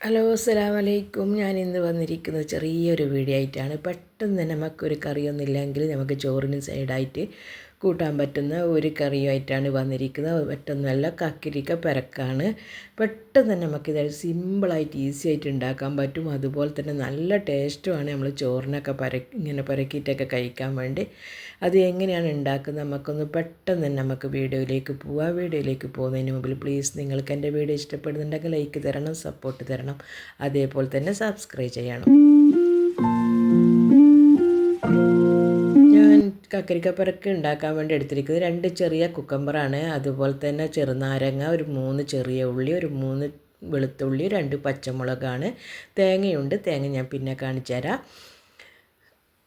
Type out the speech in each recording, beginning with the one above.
Hello അസ്സലാമലൈക്കും. ഞാൻ ഇന്ന് വന്നിരിക്കുന്നത് ചെറിയൊരു വീഡിയോ ആയിട്ടാണ്. പെട്ടെന്ന് തന്നെ നമുക്കൊരു കറിയൊന്നുമില്ലെങ്കിൽ നമുക്ക് ചോറിന് സൈഡായിട്ട് കൂട്ടാൻ പറ്റുന്ന ഒരു കറിയുമായിട്ടാണ് വന്നിരിക്കുന്നത്. മറ്റൊന്നുമല്ല, കക്കിരിക്ക പെരക്കാണ്. പെട്ടെന്ന് തന്നെ നമുക്കിത് സിമ്പിളായിട്ട് ഈസി ആയിട്ട് ഉണ്ടാക്കാൻ പറ്റും. അതുപോലെ തന്നെ നല്ല ടേസ്റ്റുമാണ് നമ്മൾ ചോറിനൊക്കെ ഇങ്ങനെ പരക്കിയിട്ടൊക്കെ കഴിക്കാൻ വേണ്ടി. അത് എങ്ങനെയാണ് ഉണ്ടാക്കുന്നത് നമുക്കൊന്ന് പെട്ടെന്ന് തന്നെ നമുക്ക് വീഡിയോയിലേക്ക് പോവാം. വീഡിയോയിലേക്ക് പോകുന്നതിന് മുമ്പിൽ പ്ലീസ് നിങ്ങൾക്ക് എൻ്റെ വീഡിയോ ഇഷ്ടപ്പെടുന്നുണ്ടെങ്കിൽ ലൈക്ക് തരണം, സപ്പോർട്ട് തരണം, അതേപോലെ തന്നെ സബ്സ്ക്രൈബ് ചെയ്യണം. ഞാൻ കക്കരിക്കപ്പരക്ക് ഉണ്ടാക്കാൻ വേണ്ടി എടുത്തിരിക്കുന്നത് 2 ചെറിയ കുക്കമ്പറാണ്. അതുപോലെ തന്നെ ചെറുനാരങ്ങ, ഒരു 3 ചെറിയ ഉള്ളി, ഒരു 3 വെളുത്തുള്ളി, 2 പച്ചമുളകാണ്. തേങ്ങയുണ്ട്, തേങ്ങ ഞാൻ പിന്നെ കാണിച്ചു തരാം.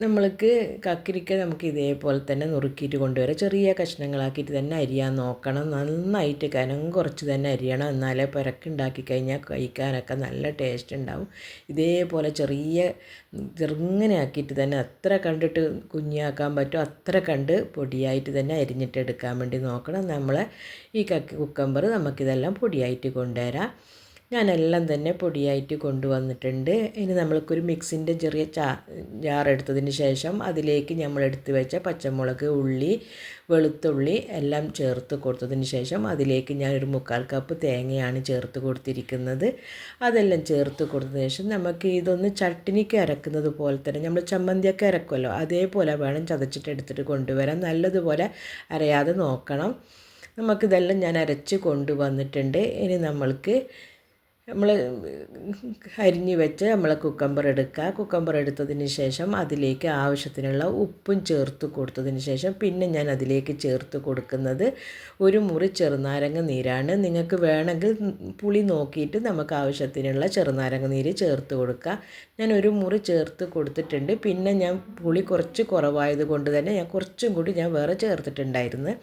നമ്മൾക്ക് കക്കിരിക്ക നമുക്ക് ഇതേപോലെ തന്നെ നുറുക്കിയിട്ട് കൊണ്ടുവരാം. ചെറിയ കഷ്ണങ്ങളാക്കിയിട്ട് തന്നെ അരിയാൻ നോക്കണം. നന്നായിട്ട് കനം കുറച്ച് തന്നെ അരിയണം, എന്നാലേ പുരക്കുണ്ടാക്കി കഴിഞ്ഞാൽ കഴിക്കാനൊക്കെ നല്ല ടേസ്റ്റ് ഉണ്ടാവും. ഇതേപോലെ ചെറുങ്ങനെ ആക്കിയിട്ട് തന്നെ അത്ര കണ്ടിട്ട് കുഞ്ഞാക്കാൻ പറ്റും അത്ര കണ്ട് പൊടിയായിട്ട് തന്നെ അരിഞ്ഞിട്ട് എടുക്കാൻ വേണ്ടി നോക്കണം. നമ്മളെ ഈ കുക്കമ്പർ നമുക്കിതെല്ലാം പൊടിയായിട്ട് കൊണ്ടുവരാം. ഞാനെല്ലാം തന്നെ പൊടിയായിട്ട് കൊണ്ടുവന്നിട്ടുണ്ട്. ഇനി നമ്മൾക്കൊരു മിക്സിൻ്റെ ചെറിയ ജാർ എടുത്തതിന് ശേഷം അതിലേക്ക് നമ്മൾ എടുത്ത് വെച്ച പച്ചമുളക്, ഉള്ളി, വെളുത്തുള്ളി എല്ലാം ചേർത്ത് കൊടുത്തതിന് ശേഷം അതിലേക്ക് ഞാനൊരു 1/4 കപ്പ് തേങ്ങയാണ് ചേർത്ത് കൊടുത്തിരിക്കുന്നത്. അതെല്ലാം ചേർത്ത് കൊടുത്തതിന് ശേഷം നമുക്ക് ഇതൊന്ന് ചട്ടിനിക്ക് അരക്കുന്നത് പോലെ തന്നെ നമ്മൾ ചമ്മന്തിയൊക്കെ അരക്കുമല്ലോ, അതേപോലെ വേണം ചതച്ചിട്ട് എടുത്തിട്ട് കൊണ്ടുവരാൻ. നല്ലതുപോലെ അരയാതെ നോക്കണം. നമുക്കിതെല്ലാം ഞാൻ അരച്ച് കൊണ്ടുവന്നിട്ടുണ്ട്. ഇനി നമ്മൾ അരിഞ്ഞ് വെച്ച് കുക്കമ്പർ എടുക്കുക. കുക്കമ്പർ എടുത്തതിന് ശേഷം അതിലേക്ക് ആവശ്യത്തിനുള്ള ഉപ്പും ചേർത്ത് കൊടുത്തതിന് ശേഷം പിന്നെ ഞാൻ അതിലേക്ക് ചേർത്ത് കൊടുക്കുന്നത് ഒരു മുറി ചെറുനാരങ്ങ നീരാണ്. നിങ്ങൾക്ക് വേണമെങ്കിൽ പുളി നോക്കിയിട്ട് നമുക്ക് ആവശ്യത്തിനുള്ള ചെറുനാരങ്ങ നീര് ചേർത്ത് കൊടുക്കുക. ഞാൻ ഒരു മുറി ചേർത്ത് കൊടുത്തിട്ടുണ്ട്. പിന്നെ ഞാൻ പുളി കുറച്ച് കുറവായത് കൊണ്ട് തന്നെ കുറച്ചും കൂടി വേറെ ചേർത്തിട്ടുണ്ടായിരുന്നു.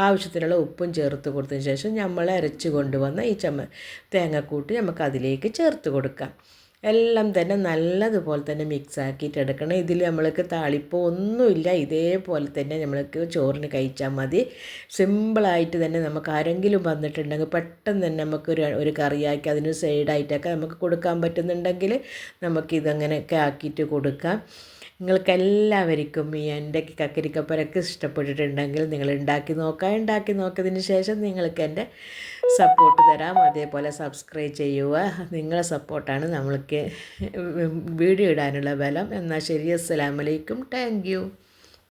ആവശ്യത്തിനുള്ള ഉപ്പും ചേർത്ത് കൊടുത്തതിന് ശേഷം നമ്മൾ അരച്ച് കൊണ്ടുവന്ന ഈ തേങ്ങക്കൂട്ട് നമുക്ക് അതിലേക്ക് ചേർത്ത് കൊടുക്കാം. എല്ലാം തന്നെ നല്ലതുപോലെ തന്നെ മിക്സ് ആക്കിയിട്ട് എടുക്കണം. ഇതിൽ നമ്മൾക്ക് താളിപ്പോ ഒന്നുമില്ല, ഇതേപോലെ തന്നെ നമ്മൾക്ക് ചോറിന് കഴിച്ചാൽ മതി. സിമ്പിളായിട്ട് തന്നെ നമുക്ക് ആരെങ്കിലും വന്നിട്ടുണ്ടെങ്കിൽ പെട്ടെന്ന് തന്നെ ഒരു കറിയാക്കി അതിന് സൈഡായിട്ടൊക്കെ നമുക്ക് കൊടുക്കാൻ പറ്റുന്നുണ്ടെങ്കിൽ നമുക്കിതങ്ങനെയൊക്കെ ആക്കിയിട്ട് കൊടുക്കാം. നിങ്ങൾക്കെല്ലാവർക്കും ഈ എൻ്റെ കക്കരിക്കപ്പരക്ക് ഇഷ്ടപ്പെട്ടിട്ടുണ്ടെങ്കിൽ നിങ്ങൾ ഉണ്ടാക്കി നോക്കിയതിന് ശേഷം നിങ്ങൾക്ക് എൻ്റെ സപ്പോർട്ട് തരാം. അതേപോലെ സബ്സ്ക്രൈബ് ചെയ്യുക. നിങ്ങളെ സപ്പോർട്ടാണ് നമ്മൾക്ക് വീഡിയോ ഇടാനുള്ള ബലം. എന്നാൽ ശരി, അസ്സലാമു അലൈക്കും, താങ്ക് യു.